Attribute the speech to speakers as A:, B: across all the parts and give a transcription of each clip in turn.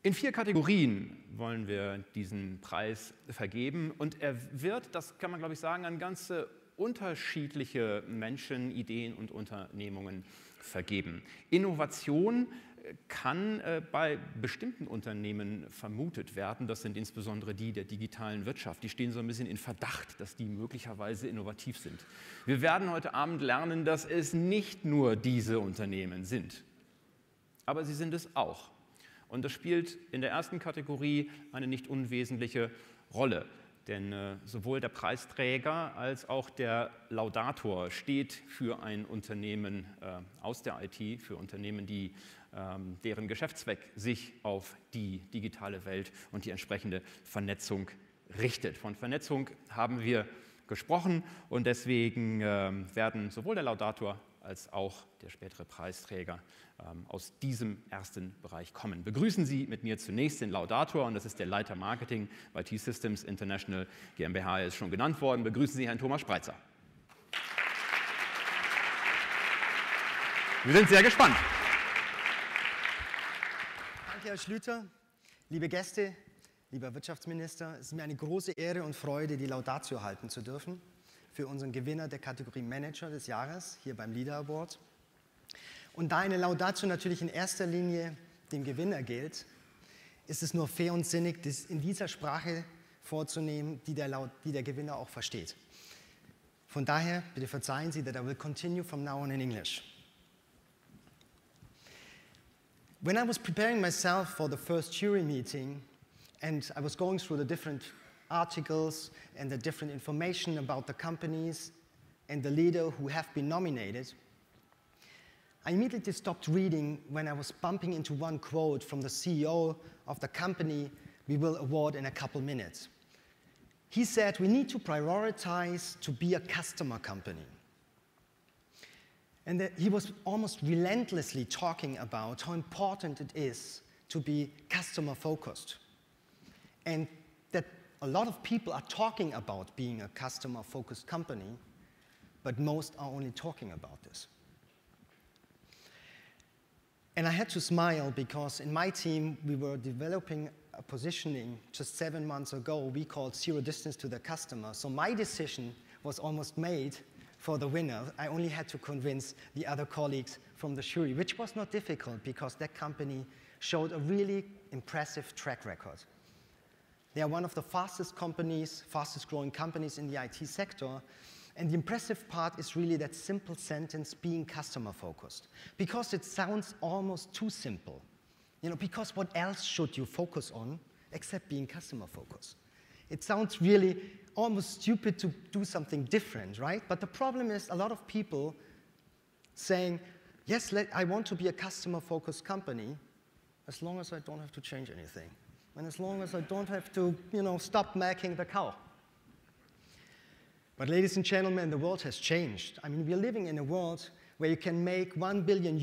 A: In 4 Kategorien wollen wir diesen Preis vergeben und er wird, das kann man glaube ich sagen, an ganz unterschiedliche Menschen, Ideen und Unternehmungen vergeben. Innovation kann bei bestimmten Unternehmen vermutet werden. Das sind insbesondere die der digitalen Wirtschaft. Die stehen so ein bisschen in Verdacht, dass die möglicherweise innovativ sind. Wir werden heute Abend lernen, dass es nicht nur diese Unternehmen sind, aber sie sind es auch. Und das spielt in der ersten Kategorie eine nicht unwesentliche Rolle. Denn sowohl der Preisträger als auch der Laudator steht für ein Unternehmen aus der IT, für Unternehmen, deren Geschäftszweck sich auf die digitale Welt und die entsprechende Vernetzung richtet. Von Vernetzung haben wir gesprochen und deswegen werden sowohl der Laudator als auch der spätere Preisträger aus diesem ersten Bereich kommen. Begrüßen Sie mit mir zunächst den Laudator, und das ist der Leiter Marketing bei T-Systems International GmbH, er ist schon genannt worden. Begrüßen Sie Herrn Thomas Spreitzer. Wir sind sehr gespannt.
B: Danke, Herr Schlüter. Liebe Gäste, lieber Wirtschaftsminister, es ist mir eine große Ehre und Freude, die Laudatio halten zu dürfen für unseren Gewinner der Kategorie Manager des Jahres hier beim LIDA Award. Und da eine Laudatio natürlich in erster Linie dem Gewinner gilt, ist es nur fair und sinnig, das in dieser Sprache vorzunehmen, die der Gewinner auch versteht. Von daher, bitte verzeihen Sie, that I will continue from now on in English. When I was preparing myself for the first jury meeting and I was going through the different articles and the different information about the companies and the leader who have been nominated, I immediately stopped reading when I was bumping into one quote from the CEO of the company we will award in a couple minutes. He said, we need to prioritize to be a customer company. And that he was almost relentlessly talking about how important it is to be customer focused. And that a lot of people are talking about being a customer focused company, but most are only talking about this. And I had to smile because in my team, we were developing a positioning just 7 months ago we called zero distance to the customer. So my decision was almost made for the winner. I only had to convince the other colleagues from the jury, which was not difficult because that company showed a really impressive track record. They are one of the fastest growing companies in the IT sector. And the impressive part is really that simple sentence, being customer focused. Because it sounds almost too simple. You know, because what else should you focus on except being customer focused? It sounds really almost stupid to do something different, right? But the problem is a lot of people saying, yes, I want to be a customer focused company as long as I don't have to change anything. And as long as I don't have to, stop milking the cow. But ladies and gentlemen, the world has changed. I mean, we're living in a world where you can make €1 billion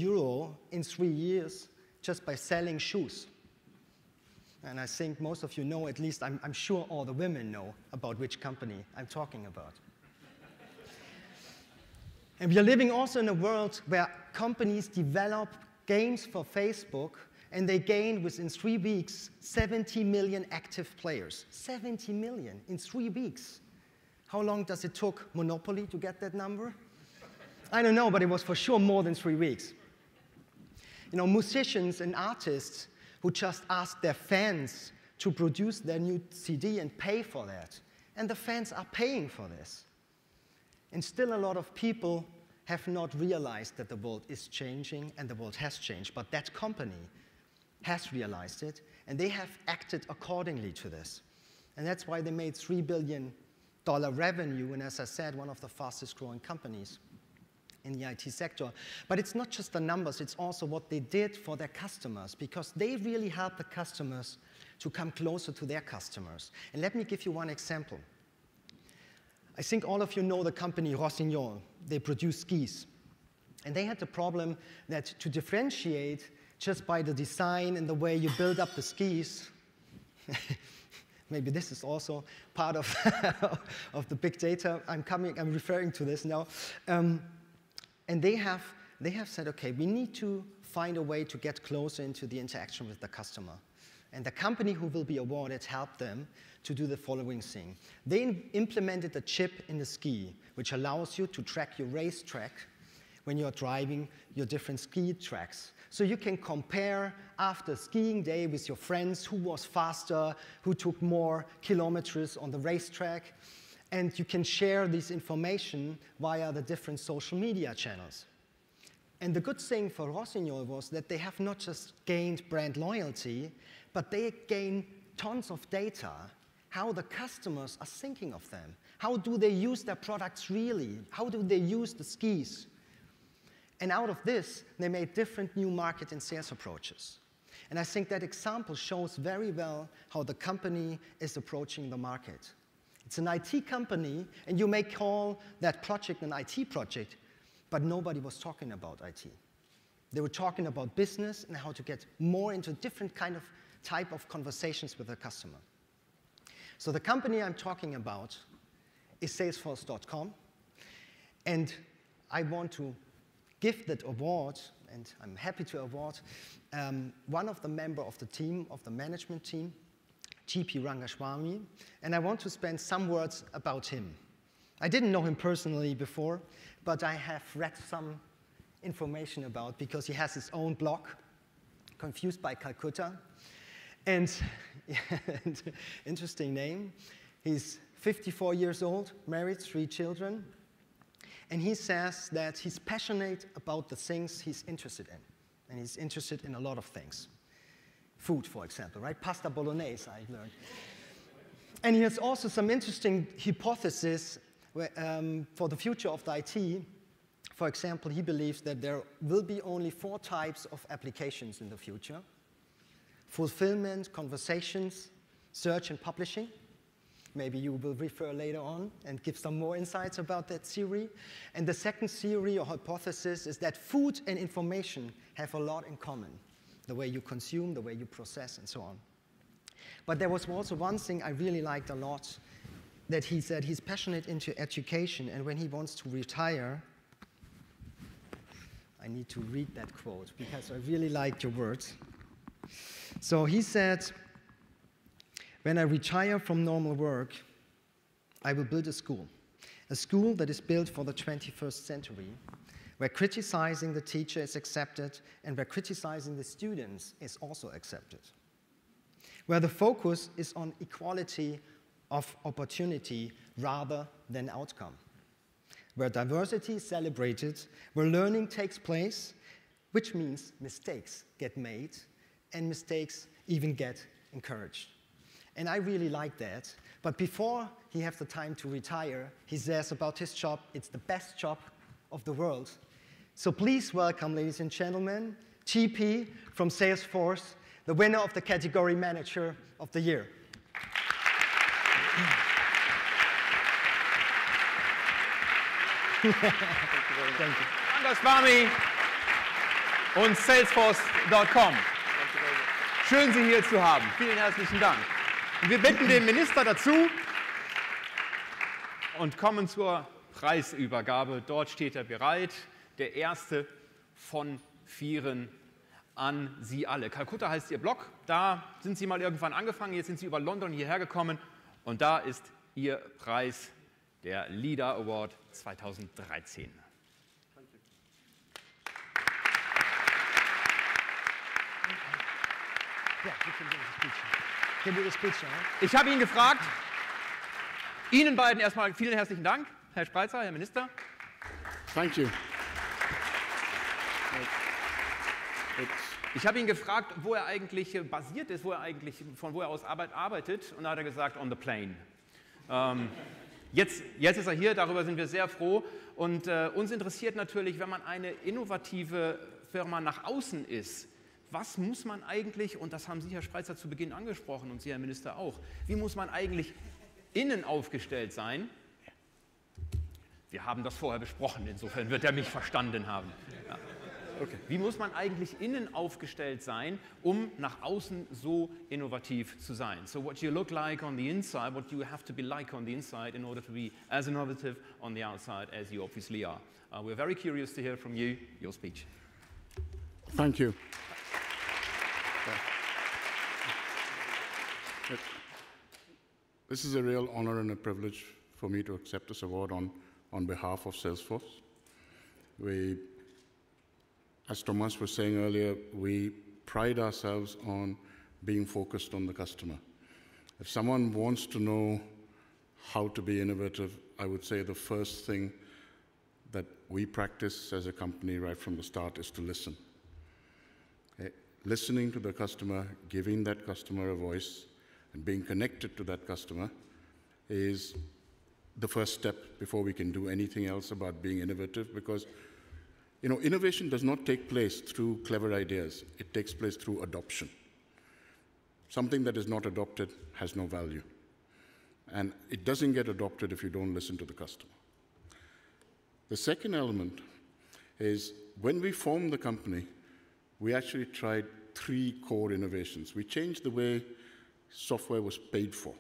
B: in 3 years just by selling shoes. And I think most of you know, at least I'm sure all the women know about which company I'm talking about. And we are living also in a world where companies develop games for Facebook and they gain within 3 weeks 70 million active players. 70 million in 3 weeks. How long does it took Monopoly to get that number? I don't know, but it was for sure more than 3 weeks. You know, musicians and artists who just ask their fans to produce their new CD and pay for that. And the fans are paying for this. And still a lot of people have not realized that the world is changing and the world has changed. But that company has realized it, and they have acted accordingly to this. And that's why they made $3 billion revenue, and as I said, one of the fastest growing companies in the IT sector. But it's not just the numbers, it's also what they did for their customers, because they really helped the customers to come closer to their customers. And let me give you one example. I think all of you know the company Rossignol. They produce skis. And they had the problem that to differentiate just by the design and the way you build up the skis, maybe this is also part of, of the big data. I'm referring to this now. And they have said, okay, we need to find a way to get closer into the interaction with the customer. And the company who will be awarded helped them to do the following thing. They implemented a chip in the ski, which allows you to track your racetrack when you're driving your different ski tracks. So you can compare after skiing day with your friends who was faster, who took more kilometers on the racetrack, and you can share this information via the different social media channels. And the good thing for Rossignol was that they have not just gained brand loyalty, but they gain tons of data, how the customers are thinking of them. How do they use their products really? How do they use the skis? And out of this, they made different new market and sales approaches. And I think that example shows very well how the company is approaching the market. It's an IT company, and you may call that project an IT project, but nobody was talking about IT. They were talking about business and how to get more into different type of conversations with the customer. So the company I'm talking about is Salesforce.com, and I want to give that award, and I'm happy to award, one of the members of the team, of the management team, GP Rangaswami, and I want to spend some words about him. I didn't know him personally before, but I have read some information about, because he has his own blog, Confused by Calcutta, and interesting name. He's 54 years old, married, 3 children, and he says that he's passionate about the things he's interested in, and he's interested in a lot of things. Food, for example, right? Pasta bolognese, I learned. And he has also some interesting hypotheses for the future of the IT. For example, he believes that there will be only 4 types of applications in the future: fulfillment, conversations, search, and publishing. Maybe you will refer later on and give some more insights about that theory. And the second theory or hypothesis is that food and information have a lot in common: the way you consume, the way you process, and so on. But there was also one thing I really liked a lot, that he said he's passionate into education, and when he wants to retire, I need to read that quote because I really liked your words. So he said, "When I retire from normal work, I will build a school that is built for the 21st century, where criticizing the teacher is accepted and where criticizing the students is also accepted, where the focus is on equality of opportunity rather than outcome, where diversity is celebrated, where learning takes place, which means mistakes get made and mistakes even get encouraged." And I really like that. But before he has the time to retire, he says about his job, it's the best job of the world. So please welcome, ladies and gentlemen, GP from Salesforce, the winner of the category Manager of the Year.
A: Thank you. Rangaswami und Salesforce.com. Schön, Sie hier zu haben. Vielen herzlichen Dank. Und wir bitten den Minister dazu und kommen zur Preisübergabe. Dort steht er bereit, der erste von 4 an Sie alle. Kalkutta heißt Ihr Blog. Da sind Sie mal irgendwann angefangen. Jetzt sind Sie über London hierher gekommen. Und da ist Ihr Preis, der LIDA Award 2013. Ich habe ihn gefragt, Ihnen beiden erstmal vielen herzlichen Dank, Herr Spreitzer, Herr Minister.
C: Thank you.
A: Ich habe ihn gefragt, wo er eigentlich basiert ist, von wo er aus arbeitet, und da hat er gesagt, on the plane. Jetzt ist er hier, darüber sind wir sehr froh, und uns interessiert natürlich, wenn man eine innovative Firma nach außen ist, was muss man eigentlich, und das haben Sie, Herr Spreitzer, zu Beginn angesprochen und Sie, Herr Minister, auch, wie muss man eigentlich innen aufgestellt sein? Wir haben das vorher besprochen, insofern wird er mich verstanden haben. Ja. Okay. Wie muss man eigentlich innen aufgestellt sein, um nach außen so innovativ zu sein? So what you look like on the inside, what you have to be like on the inside in order to be as innovative on the outside as you obviously are. We're very curious to hear from you, your speech.
C: Thank you. This is a real honor and a privilege for me to accept this award on behalf of Salesforce. As Thomas was saying earlier, we pride ourselves on being focused on the customer. If someone wants to know how to be innovative, I would say the first thing that we practice as a company right from the start is to listen. Okay? Listening to the customer, giving that customer a voice, and being connected to that customer is the first step before we can do anything else about being innovative, because innovation does not take place through clever ideas. It takes place through adoption. Something that is not adopted has no value. And it doesn't get adopted if you don't listen to the customer. The second element is when we formed the company, we actually tried 3 core innovations. We changed the way software was paid for.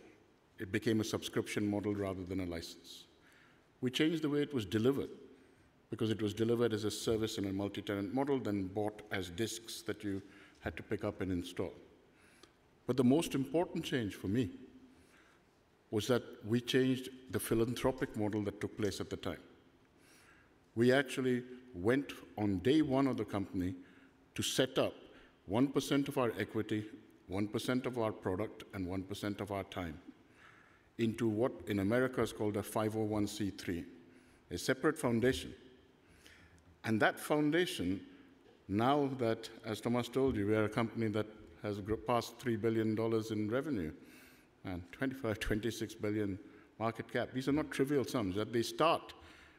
C: It became a subscription model rather than a license. We changed the way it was delivered, because it was delivered as a service in a multi-tenant model, then bought as disks that you had to pick up and install. But the most important change for me was that we changed the philanthropic model that took place at the time. We actually went on day 1 of the company to set up 1% of our equity, 1% of our product, and 1% of our time into what in America is called a 501c3, a separate foundation. And that foundation, now that, as Thomas told you, we are a company that has passed $3 billion in revenue and 26 billion market cap. These are not trivial sums. At the start,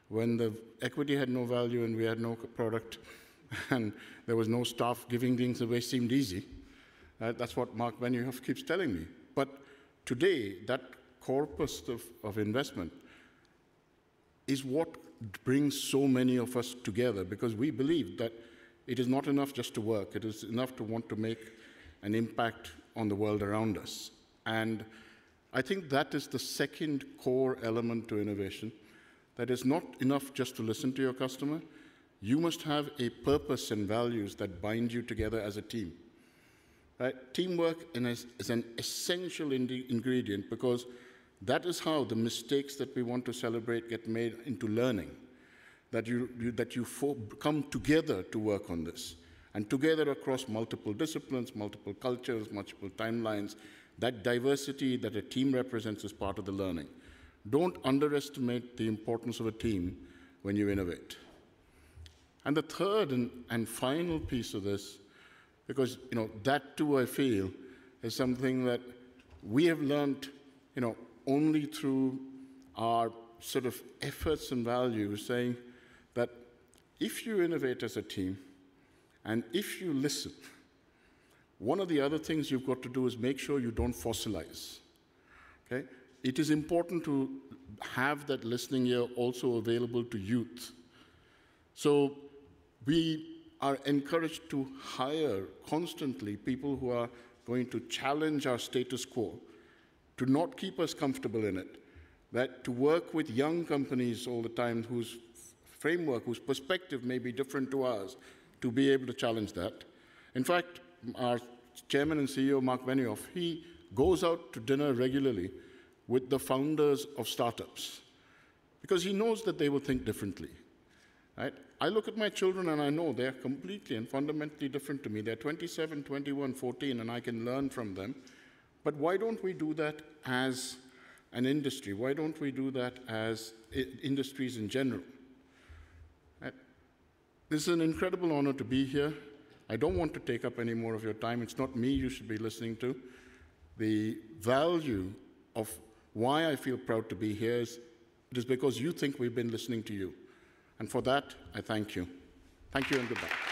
C: when the equity had no value and we had no product and there was no staff, giving things away seemed easy. That's what Mark Benioff keeps telling me. But today, that corpus of investment is what brings so many of us together, because we believe that it is not enough just to work. It is enough to want to make an impact on the world around us. And I think that is the second core element to innovation, that is not enough just to listen to your customer. You must have a purpose and values that bind you together as a team. Right? Teamwork is an essential ingredient, because that is how the mistakes that we want to celebrate get made into learning, that you come together to work on this, and together across multiple disciplines, multiple cultures, multiple timelines. That diversity that a team represents is part of the learning. Don't underestimate the importance of a team when you innovate. And the third and final piece of this, because that too I feel is something that we have learned only through our sort of efforts and values, saying that if you innovate as a team and if you listen, one of the other things you've got to do is make sure you don't fossilize. Okay? It is important to have that listening ear also available to youth. So we are encouraged to hire constantly people who are going to challenge our status quo, to not keep us comfortable in it, that to work with young companies all the time whose framework, whose perspective may be different to ours, to be able to challenge that. In fact, our chairman and CEO, Mark Benioff, he goes out to dinner regularly with the founders of startups, because he knows that they will think differently. Right? I look at my children and I know they're completely and fundamentally different to me. They're 27, 21, 14, and I can learn from them. But why don't we do that as an industry? Why don't we do that as industries in general? Right? This is an incredible honor to be here. I don't want to take up any more of your time. It's not me you should be listening to. The value of why I feel proud to be here is it is because you think we've been listening to you. And for that, I thank you. Thank you and goodbye.